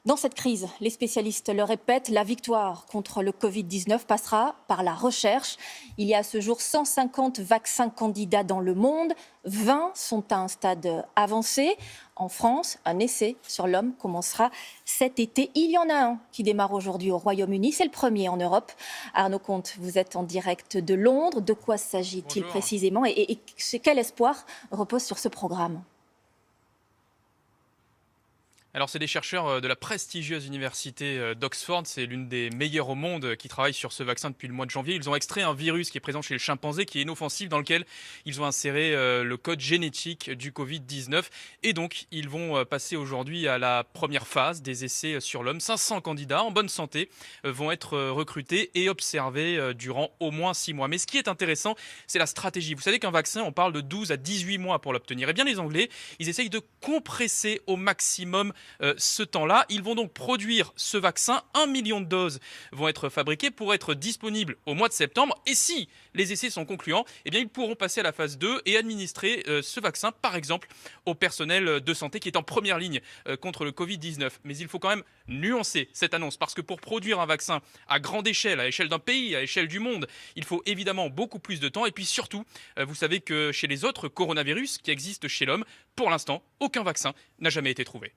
Dans cette crise, les spécialistes le répètent, la victoire contre le Covid-19 passera par la recherche. Il y a à ce jour 150 vaccins candidats dans le monde. 20 sont à un stade avancé. En France, un essai sur l'homme commencera cet été. Il y en a un qui démarre aujourd'hui au Royaume-Uni. C'est le premier en Europe. Arnaud Comte, vous êtes en direct de Londres. De quoi s'agit-il Bonjour. précisément et quel espoir repose sur ce programme ? Alors, c'est des chercheurs de la prestigieuse université d'Oxford. C'est l'une des meilleures au monde qui travaille sur ce vaccin depuis le mois de janvier. Ils ont extrait un virus qui est présent chez le chimpanzé, qui est inoffensif, dans lequel ils ont inséré le code génétique du Covid-19. Et donc, ils vont passer aujourd'hui à la première phase des essais sur l'homme. 500 candidats en bonne santé vont être recrutés et observés durant au moins 6 mois. Mais ce qui est intéressant, c'est la stratégie. Vous savez qu'un vaccin, on parle de 12 à 18 mois pour l'obtenir. Eh bien, les Anglais, ils essayent de compresser au maximum ce temps-là. Ils vont donc produire ce vaccin. 1 million de doses vont être fabriquées pour être disponibles au mois de septembre. Et si les essais sont concluants, eh bien, ils pourront passer à la phase 2 et administrer ce vaccin, par exemple, au personnel de santé qui est en première ligne contre le Covid-19. Mais il faut quand même nuancer cette annonce parce que pour produire un vaccin à grande échelle, à l'échelle d'un pays, à l'échelle du monde, il faut évidemment beaucoup plus de temps. Et puis surtout, vous savez que chez les autres coronavirus qui existent chez l'homme, pour l'instant, aucun vaccin n'a jamais été trouvé.